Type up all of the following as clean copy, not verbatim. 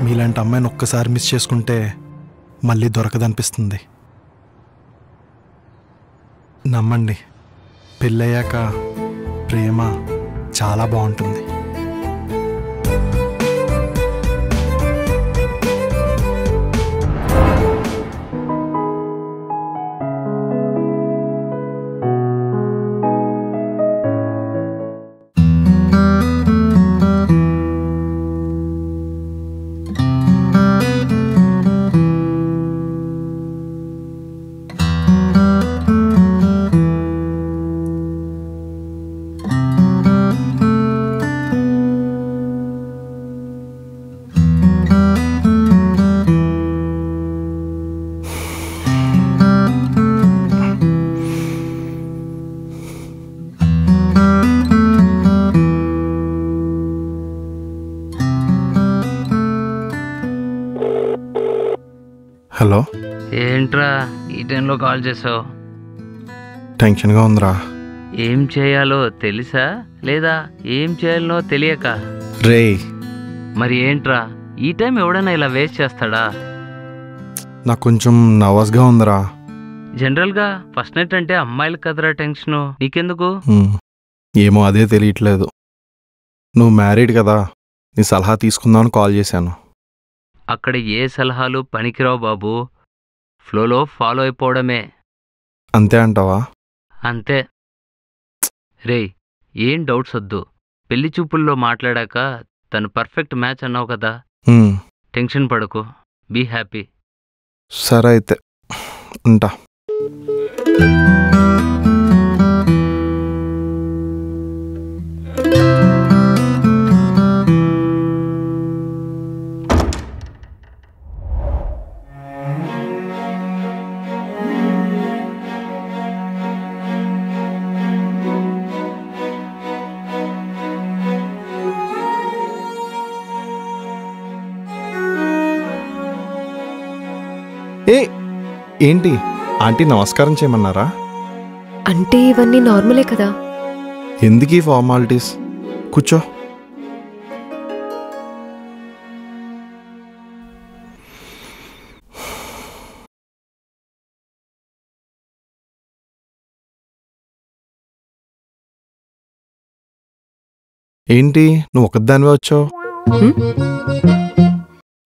మీలాంటి అమ్మాయిని ఒక్కసారి మిస్ చేసుకుంటే మళ్ళీ దొరకదనిపిస్తుంది. నమ్మండి, పెళ్ళయ్యాక ప్రేమ చాలా బాగుంటుంది. హలో, ఏంట్రా ఈ టైంలో కాల్ చేసావు? టెన్షన్గా ఉందిరా. ఏం చేయాలో తెలుసా లేదా ఏం చేయాలనో తెలియక? రే, మరి ఏంట్రా ఈ టైం ఎవడైనా ఇలా వేస్ట్ చేస్తాడా? నాకు కొంచెం నర్వస్గా ఉందిరా. జనరల్గా ఫస్ట్ నైట్ అంటే అమ్మాయిలు కదరా టెన్షను, నీకెందుకు? ఏమో అదే తెలియట్లేదు. నువ్వు మ్యారీడ్ కదా, నీ సలహా తీసుకుందామని కాల్ చేశాను. అక్కడ ఏ సలహాలు పనికిరావు బాబు, ఫ్లోలో ఫాలో అయిపోవడమే. అంతే అంటావా? అంతే. రేయ్, ఏం డౌట్స్ వద్దు. పెళ్లి చూపుల్లో మాట్లాడాక తను పర్ఫెక్ట్ మ్యాచ్ అన్నావు కదా, టెన్షన్ పడకు, బీ హ్యాపీ. సరే అయితే ఉంటా. ఏంటి ఆంటీ నమస్కారం చేయమన్నారా? అంటే ఇవన్నీ నార్మలే కదా. ఎందుకు ఈ ఫార్మాలిటీస్? కూర్చో. ఏంటి నువ్వు ఒకదానివే వచ్చావు?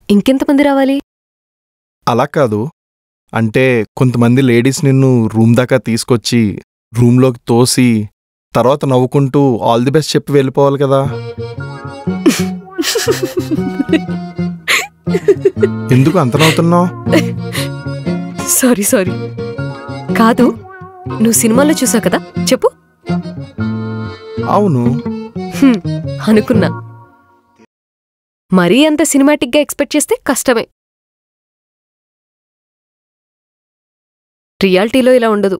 ఇంకెంతమంది రావాలి? అలా కాదు, అంటే కొంతమంది లేడీస్ నిన్ను రూమ్ దాకా తీసుకొచ్చి రూమ్లోకి తోసి తర్వాత నవ్వుకుంటూ ఆల్ ది బెస్ట్ చెప్పి వెళ్ళిపోవాలి కదా. ఎందుకు అంత నవ్వుతున్నావు? Sorry sorry. కాదు, నువ్వు సినిమాలో చూసావు కదా, చెప్పు. అవును అనుకున్నా. మరీ అంత సినిమాటిక్గా ఎక్స్పెక్ట్ చేస్తే కష్టమే. రియాలిటీలో ఇలా ఉండదు.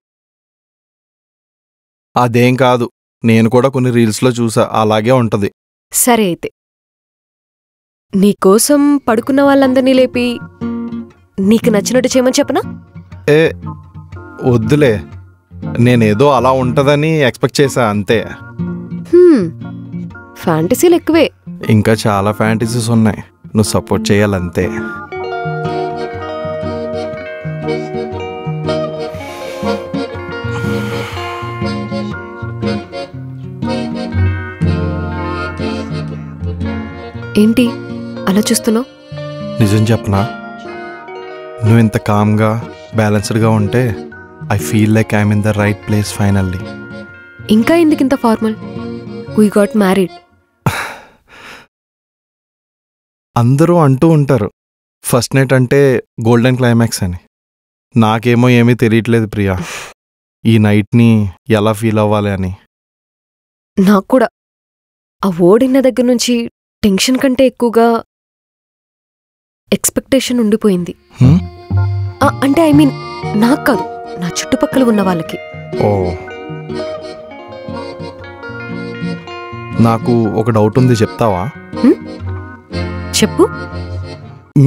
అదేం కాదు, నేను కూడా కొన్ని రీల్స్లో చూసా, అలాగే ఉంటది. సరే అయితే, నీకోసం పడుకున్న వాళ్ళందరినీ లేపి నీకు నచ్చినట్టు చేయమని చెప్పనా? ఏ వద్దులే, నేనేదో అలా ఉంటదని ఎక్స్పెక్ట్ చేశా అంతే. ఫ్యాంటసీలు ఎక్కువే. ఇంకా చాలా ఫ్యాంటసీస్ ఉన్నాయి, నువ్వు సపోర్ట్ చేయాలంతే. ఏంటి అలా చూస్తున్నావు? నిజం చెప్పనా, నువ్వు ఇంత కామ్గా బ్యాలెన్స్డ్గా ఉంటే I feel like I'm in the right place finally. ఇంకా ఎందుకింత ఫార్మల్? We got married. అందరూ అంటూ ఉంటారు ఫస్ట్ నైట్ అంటే గోల్డెన్ క్లైమాక్స్ అని. నాకేమో ఏమీ తెలియట్లేదు ప్రియా, ఈ నైట్ని ఎలా ఫీల్ అవ్వాలి అని. నాకు కూడా ఆ ఓడిన్న దగ్గర నుంచి టెన్షన్ కంటే ఎక్కువగా ఎక్స్పెక్టేషన్ ఉండిపోయింది. అంటే ఐ మీన్ నాకు కాదు, నా చుట్టుపక్కల ఉన్న వాళ్ళకి. ఓ, నాకు ఒక డౌట్ ఉంది, చెప్తావా? చెప్పు.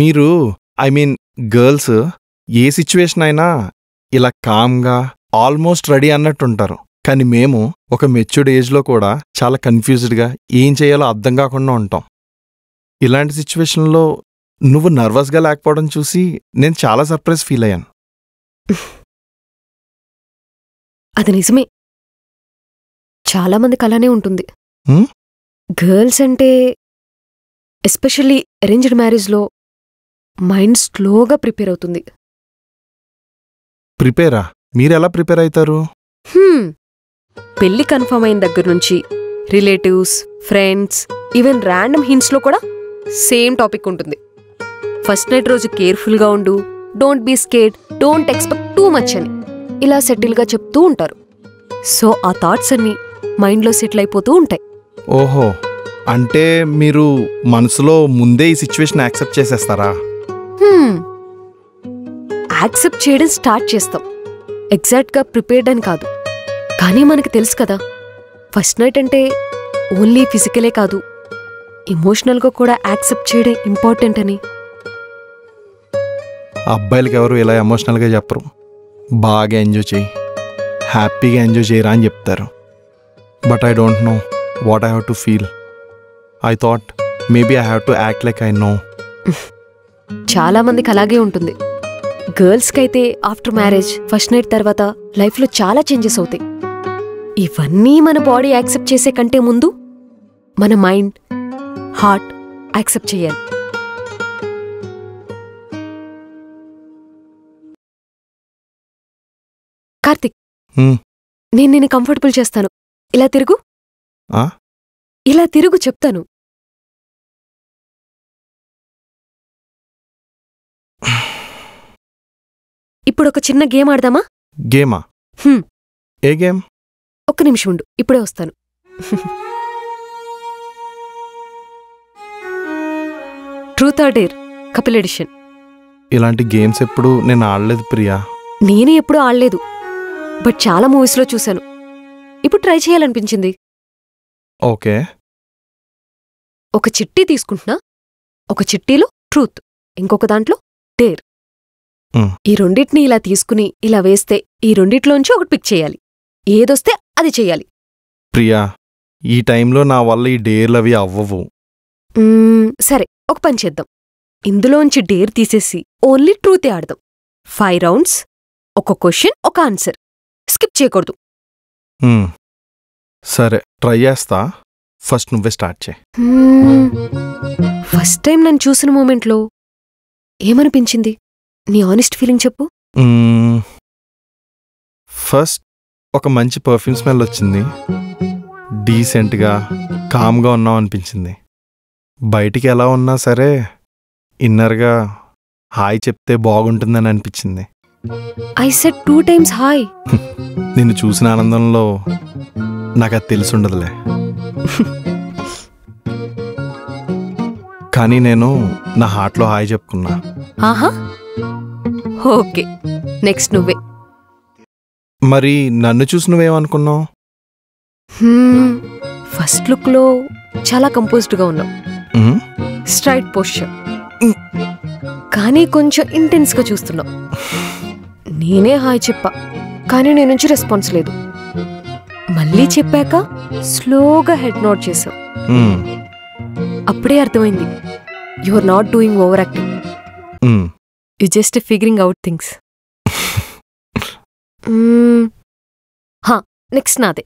మీరు I mean girls A situation అయినా ఇలా కామ్గా ఆల్మోస్ట్ రెడీ అన్నట్టుంటారు, కానీ మేము ఒక మెచ్యూర్డ్ ఏజ్లో కూడా చాలా కన్ఫ్యూజ్డ్గా ఏం చేయాలో అర్థం కాకుండా ఉంటాం. ఇలాంటి సిచ్యువేషన్లో నువ్వు నర్వస్గా లేకపోవడం చూసి నేను చాలా సర్ప్రైజ్ ఫీల్ అయ్యాను. అది నిజమే. చాలా మందికి అలానే ఉంటుంది. హ్మ్? గర్ల్స్ అంటే ఎస్పెషల్లీ అరేంజ్డ్ మ్యారేజ్లో మైండ్ స్లోగా ప్రిపేర్ అవుతుంది. ప్రిపేరా? మీరెలా ప్రిపేర్ అవుతారు? పెళ్లి కన్ఫర్మ్ అయిన దగ్గర నుంచి రిలేటివ్స్, ఫ్రెండ్స్, ఈవెన్ ర్యాండమ్ హింట్స్లో కూడా సేమ్ టాపిక్ ఉంటుంది. ఫస్ట్ నైట్ రోజు కేర్ఫుల్గా ఉండు, don't be scared, don't expect too much అని ఇలా సెటిల్గా చెప్తూ ఉంటారు. సో ఆ థాట్స్ అన్నీ మైండ్లో సెటిల్ అయిపోతూ ఉంటాయి. ఓహో, అంటే మీరు మనసులో ముందే ఈ సిచ్యువేషన్ యాక్సెప్ట్ చేసేస్తారా? యాక్సెప్ట్ చేయడం స్టార్ట్ చేస్తాం, ఎగ్జాక్ట్గా ప్రిపేర్డ్ అని కాదు. కానీ మనకి తెలుసు కదా, ఫస్ట్ నైట్ అంటే ఓన్లీ ఫిజికలే కాదు, ఎమోషనల్గా కూడా యాక్సెప్ట్ చేయడం ఇంపార్టెంట్ అని. అబ్బాయిలకి ఎవరు ఇలా ఎమోషనల్గా చెప్పరు. బాగా ఎంజాయ్ చేయి, హ్యాపీగా ఎంజాయ్ చేయరా అని చెప్తారు. But I don't know what I have to feel. I thought maybe I have to act like I know. చాలా మందికి అలాగే ఉంటుంది. గర్ల్స్కి అయితే ఆఫ్టర్ మ్యారేజ్, ఫస్ట్ నైట్ తర్వాత లైఫ్లో చాలా చేంజెస్ అవుతాయి. ఇవన్నీ మన బాడీ యాక్సెప్ట్ చేసే కంటే ముందు మన మైండ్, హార్ట్ యాక్సెప్ట్ చేయాలి. కార్తిక్, నేను నిన్ను కంఫర్టబుల్ చేస్తాను. ఇలా తిరుగు. ఇలా తిరుగు చెప్తాను. ఇప్పుడు ఒక చిన్న గేమ్ ఆడదామా? గేమా? ఏ గేమ్? ఒక్క నిమిషం ఉండు, ఇప్పుడే వస్తాను. Truth or dare, Kapil edition. ఇలాంటి గేమ్స్ ఎప్పుడు నేను ఆడలేదు ప్రియా. నేను ఎప్పుడూ ఆడలేదు, బట్ చాలా మూవీస్లో చూశాను. ఇప్పుడు ట్రై చేయాలనిపించింది. ఓకే. ఒక చిట్టి తీసుకుంటున్నా. ఒక చిట్టీలో ట్రూత్, ఇంకొక దాంట్లో డేర్. ఈ రెండిటిని ఇలా తీసుకుని ఇలా వేస్తే ఈ రెండిట్లోంచి ఒకటి పిక్ చేయాలి. ఏదొస్తే అది చెయ్యాలి. ప్రియా, ఈ టైంలో నా వల్ల ఈ డేర్లు అవి అవ్వవు. సరే, ఒక పని చేద్దాం. ఇందులోంచి డేర్ తీసేసి ఓన్లీ ట్రూతే ఆడదాం. 5 రౌండ్స్, ఒక క్వశ్చన్, ఒక ఆన్సర్, స్కిప్ చేయకూడదు. సరే, ట్రై చేస్తా. ఫస్ట్ నువ్వే స్టార్ట్ చేయి. ఫస్ట్ టైం నన్ను చూసిన మూమెంట్లో ఏమనిపించింది? నీ ఆనెస్ట్ ఫీలింగ్ చెప్పు. ఫస్ట్ ఒక మంచి పర్ఫ్యూమ్ స్మెల్ వచ్చింది. డీసెంట్గా, కామ్గా ఉన్నావు అనిపించింది. బయటికి ఎలా ఉన్నా సరే ఇన్నర్గా హాయ్ చెప్తే బాగుంటుందని అనిపించింది. I said 2 times hi. నిన్ను చూసిన ఆనందంలో నాకు అది తెలిసుండదులే. కానీ నేను నా హార్ట్లో హాయ్ చెప్పుకున్నా. ఆహా, ఓకే. నెక్స్ట్ నువ్వే. మరి నన్ను చూసి నువ్వేమనుకున్నావు? ఫస్ట్ లుక్లో చాలా కంపోజ్డ్గా ఉన్నావు. స్ట్రైట్ పోస్చర్, కానీ కొంచెం ఇంటెన్స్గా చూస్తున్నావు. నేనే హాయ్ చెప్పా, కానీ నీ నుంచి రెస్పాన్స్ లేదు. మళ్ళీ చెప్పాక స్లోగా హెడ్ నోట్ చేసావు. అప్పుడే అర్థమైంది, you are not doing over acting, you just figuring out things. Next నాదే.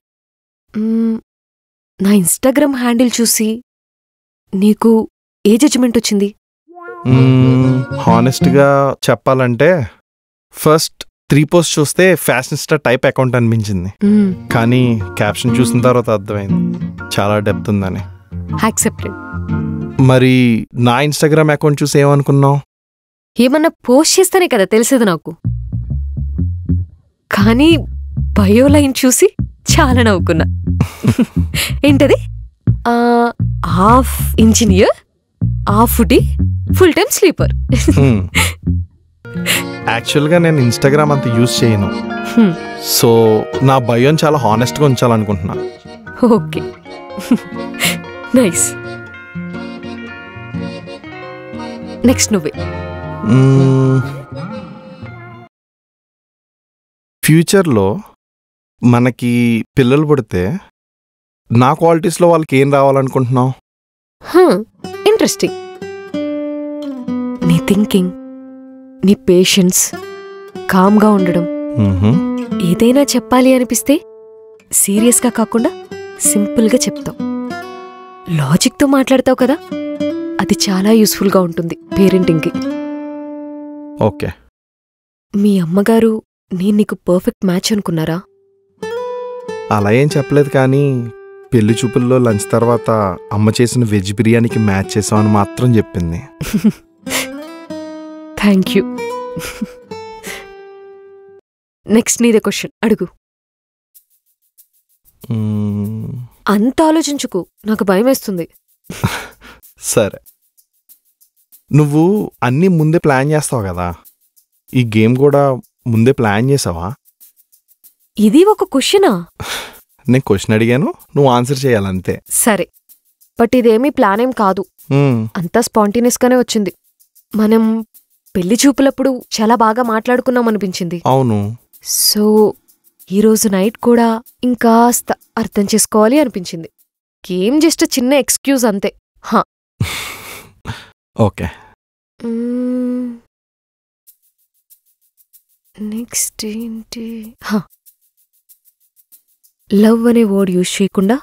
నా ఇన్స్టాగ్రామ్ హ్యాండిల్ చూసి నీకు ఏ జడ్జిమెంట్ వచ్చింది? హానెస్ట్గా చెప్పాలంటే ఫస్ట్ 3 పోస్ట్ చూస్తే ఫ్యాషనిస్టా టైప్ అకౌంట్ అనిపించింది. కానీ క్యాప్షన్ చూసిన తర్వాత అర్థమైంది చాలా డెప్త్ ఉందని. యాక్సెప్టెడ్. మరి నా ఇన్స్టాగ్రామ్ అకౌంట్ చూసి ఏమనుకున్నావు? ఏమన్నా పోస్ట్ చేస్తేనే కదా తెలిసేది నాకు. కానీ బయో లైన్ చూసి చాలా నవ్వుకున్నా. ఏంటది? Half engineer, half foodie, full time sleeper. యాక్చువల్గా నేను ఇన్స్టాగ్రామ్ అంత యూజ్ చేయను. సో నా బయోని చాలా హానెస్ట్గా ఉంచాలనుకుంటున్నా. Okay, nice. నెక్స్ట్ నువ్వే. ఫ్యూచర్లో మనకి పిల్లలు పుడితే నా క్వాలిటీస్లో వాళ్ళకి ఏం రావాలనుకుంటున్నావు? ఇంట్రెస్టింగ్. నీ థింకింగ్, నీ పేషెన్స్, కామ్గా ఉండడం. ఏదైనా చెప్పాలి అనిపిస్తే సీరియస్గా కాకుండా సింపుల్గా చెప్తావు. లాజిక్తో మాట్లాడతావు కదా, అది చాలా యూస్ఫుల్గా ఉంటుంది పేరెంటింగ్కి. ఓకే. మీ అమ్మగారు నేను నీకు పర్ఫెక్ట్ మ్యాచ్ అనుకున్నారా? అలా ఏం చెప్పలేదు, కానీ పెళ్లి చూపుల్లో లంచ్ తర్వాత అమ్మ చేసిన వెజ్ బిర్యానీకి మ్యాచ్ చేసామని మాత్రం చెప్పింది. Thank you. నెక్స్ట్ నీదే క్వశ్చన్ అడుగు. అంత ఆలోచించుకు, నాకు భయం వేస్తుంది. సరే, నువ్వు అన్నీ ముందే ప్లాన్ చేస్తావు కదా, ఈ గేమ్ కూడా ముందే ప్లాన్ చేసావా? ఇది ఒక క్వశ్చనా? నేను క్వశ్చన్ అడిగాను, నువ్వు ఆన్సర్ చేయాలంతే. సరే, బట్ ఇదేమీ ప్లాన్ ఏం కాదు, అంతా స్పాంటేనియస్గానే వచ్చింది. మనం పెళ్లి చూపులప్పుడు చాలా బాగా మాట్లాడుకున్నాం అనిపించింది. అవును. సో ఈరోజు నైట్ కూడా ఇంకాస్త అర్థం చేసుకోవాలి అనిపించింది. గేమ్ జస్ట్ చిన్న ఎక్స్క్యూజ్ అంతే. హా, ఓకే. నెక్స్ట్ ఏంటి? లవ్ అనే వర్డ్ యూజ్ చేయకుండా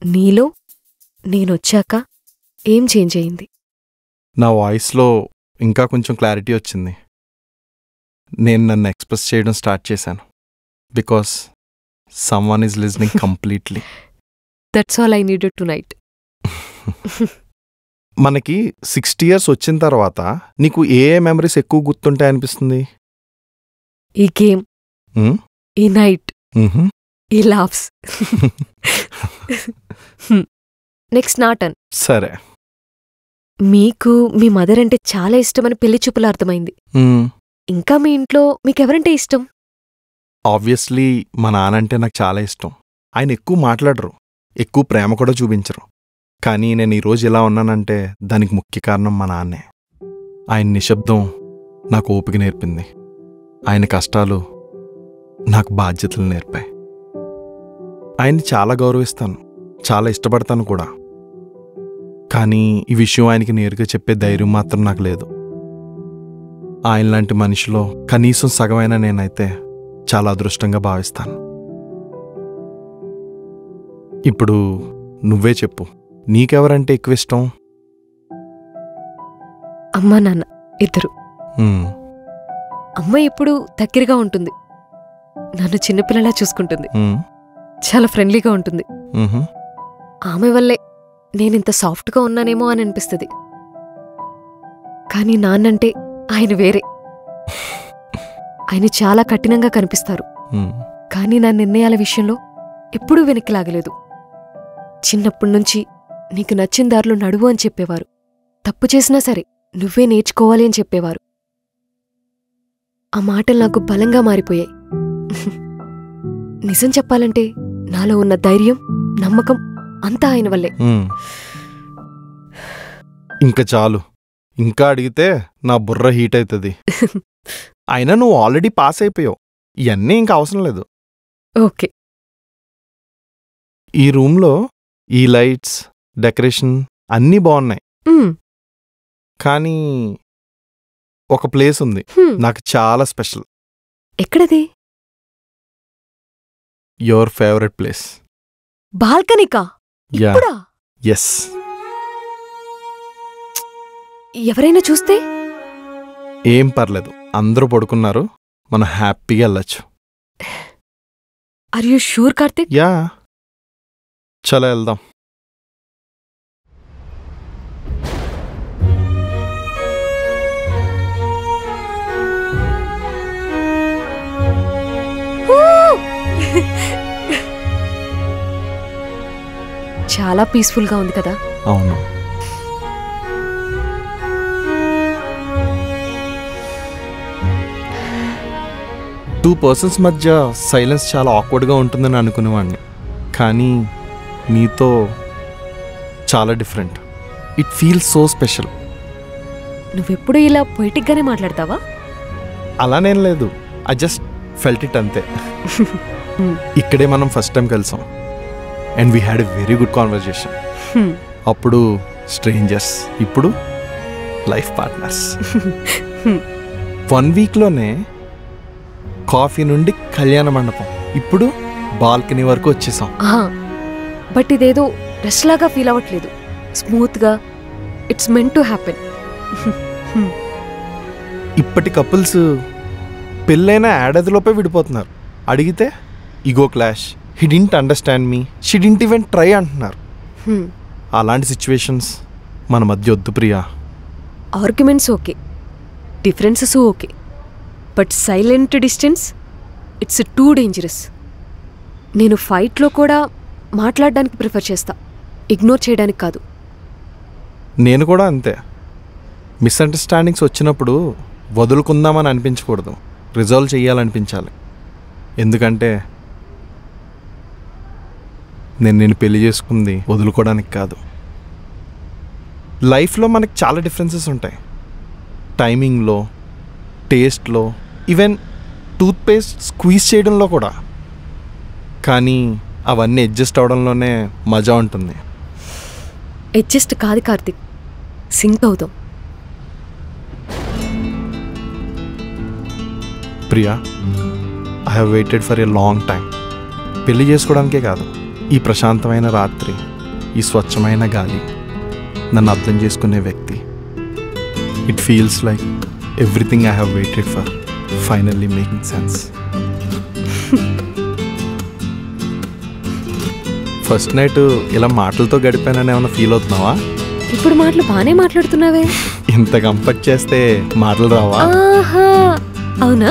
నీలో నేనొచ్చాక ఏం చేంజ్ అయింది? నా వాయిస్లో ఇంకా కొంచెం క్లారిటీ వచ్చింది. నేను నన్ను ఎక్స్ప్రెస్ చేయడం స్టార్ట్ చేశాను. Because someone is listening completely. That's all I needed to night. మనకి 60 years వచ్చిన తర్వాత నీకు ఏ మెమరీస్ ఎక్కువ గుర్తుంటాయి అనిపిస్తుంది? ఈ గేమ్, ఈ నైట్, ఈ లాఫ్స్. నెక్స్ట్ నా టర్న్. సరే. మీకు మీ మదర్ అంటే చాలా ఇష్టమని పెళ్లి చూపులు అర్థమైంది. ఇంకా మీ ఇంట్లో మీకెవరంటే ఇష్టం? ఆబ్వియస్లీ మా నాన్న అంటే నాకు చాలా ఇష్టం. ఆయన ఎక్కువ మాట్లాడరు, ఎక్కువ ప్రేమ కూడా చూపించరు. కానీ నేను ఈరోజు ఇలా ఉన్నానంటే దానికి ముఖ్య కారణం మా నాన్నే. ఆయన నిశ్శబ్దం నాకు ఓపిక నేర్పింది. ఆయన కష్టాలు నాకు బాధ్యతలు నేర్పాయి. ఆయన్ని చాలా గౌరవిస్తాను, చాలా ఇష్టపడతాను కూడా. కానీ ఈ విషయం ఆయనకి నేరుగా చెప్పే ధైర్యం మాత్రం నాకు లేదు. ఆయన లాంటి మనిషిలో కనీసం సగమైన నేనైతే చాలా అదృష్టంగా భావిస్తాను. ఇప్పుడు నువ్వే చెప్పు, నీకెవరంటే ఎక్కువ ఇష్టం? అమ్మా నాన్న ఇద్దరు. అమ్మ ఎప్పుడు దగ్గరగా ఉంటుంది, నన్ను చిన్నపిల్లలా చూసుకుంటుంది, చాలా ఫ్రెండ్లీగా ఉంటుంది. ఆమె వల్లే నేనింత సాఫ్ట్గా ఉన్నానేమో అని అనిపిస్తుంది. కానీ నాన్నంటే ఆయన వేరే. ఆయన చాలా కఠినంగా కనిపిస్తారు, కానీ నా నిర్ణయాల విషయంలో ఎప్పుడూ వెనక్కి లాగలేదు. చిన్నప్పటినుంచి నీకు నచ్చిన దారిలో నడువు అని చెప్పేవారు. తప్పు చేసినా సరే నువ్వే నేర్చుకోవాలి అని చెప్పేవారు. ఆ మాటలు నాకు బలంగా మారిపోయాయి. నిజం చెప్పాలంటే నాలో ఉన్న ధైర్యం, నమ్మకం అంతా ఆయన వల్లే. ఇంకా చాలు, ఇంకా అడిగితే నా బుర్ర హీట్ అవుతుంది. అయినా నువ్వు ఆల్రెడీ పాస్ అయిపోయావు, ఇవన్నీ ఇంకా అవసరం లేదు. ఓకే. ఈ రూమ్లో ఈ లైట్స్, డెకరేషన్ అన్నీ బాగున్నాయి. కానీ ఒక ప్లేస్ ఉంది నాకు చాలా స్పెషల్. ఎక్కడది? Your favourite place. బాల్కనీకా? ఇప్పుడా? ఎస్. ఎవరైనా చూస్తే? ఏం పర్లేదు, అందరూ పడుకున్నారు, మనం హ్యాపీగా వెళ్ళొచ్చు. Are you sure Karthik? Yeah, చలో వెళ్దాం. చాలా పీస్ఫుల్గా ఉంది కదా? అవును. టూ పర్సన్స్ మధ్య సైలెన్స్ చాలా ఆక్వర్డ్గా ఉంటుందని అనుకునేవాడిని, కానీ మీతో చాలా different. It feels so special. నువ్వెప్పుడు ఇలా పొయిటిక్గానే మాట్లాడతావా? అలానేం లేదు, ఐ జస్ట్ ఫెల్ట్ ఇట్ అంతే. ఇక్కడే మనం ఫస్ట్ టైం కలిసాం and we had a very good conversation. అప్పుడు స్ట్రేంజర్స్, ఇప్పుడు లైఫ్ పార్ట్నర్స్. 1 వీక్లోనే కాఫీ నుండి కళ్యాణ మండపం, ఇప్పుడు బాల్కనీ వరకు వచ్చేసాం. బట్ ఇదేదో రెస్ట్ లాగా ఫీల్ అవ్వట్లేదు, స్మూత్గా. It's meant to happen. ఇప్పటి కపుల్స్ పెళ్ళైన ఏడాదిలోపే విడిపోతున్నారు. అడిగితే ego clash, he didn't understand me, she didn't even try అంటున్నారు. అలాంటి సిచ్యువేషన్స్ మన మధ్య వద్దు Priya. Arguments okay, differences okay, but silent distance it's too dangerous. నేను ఫైట్లో కూడా మాట్లాడడానికి ప్రిఫర్ చేస్తా, ఇగ్నోర్ చేయడానికి కాదు. నేను కూడా అంతే. మిస్అండర్స్టాండింగ్స్ వచ్చినప్పుడు వదులుకుందామని అనిపించకూడదు, రిజాల్వ్ చేయాలనిపించాలి. ఎందుకంటే నేను పెళ్లి చేసుకుంది వదులుకోవడానికి కాదు. లైఫ్లో మనకి చాలా డిఫరెన్సెస్ ఉంటాయి, టైమింగ్లో, టేస్ట్లో, ఈవెన్ టూత్పేస్ట్ స్క్వీజ్ చేయడంలో కూడా. కానీ అవన్నీ అడ్జస్ట్ అవడంలోనే మజా ఉంటుంది. అడ్జస్ట్ కాదు కార్తిక్, సింక్ అవుదాం. Priya, I have waited for a long time. పెళ్లి చేసుకోవడానికే కాదు, ఈ ప్రశాంతమైన రాత్రి, ఈ స్వచ్ఛమైన గాలి, నన్ను అర్థం చేసుకునే వ్యక్తి. It feels like everything I have waited for finally making sense. First night ఇలా మాటలతో గడిపానని ఏమైనా ఫీల్ అవుతున్నావా? ఇప్పుడు మాటలు బాగానే మాట్లాడుతున్నావే. ఇంత కంఫర్ట్ చేస్తే మాటలు రావా? అవునా?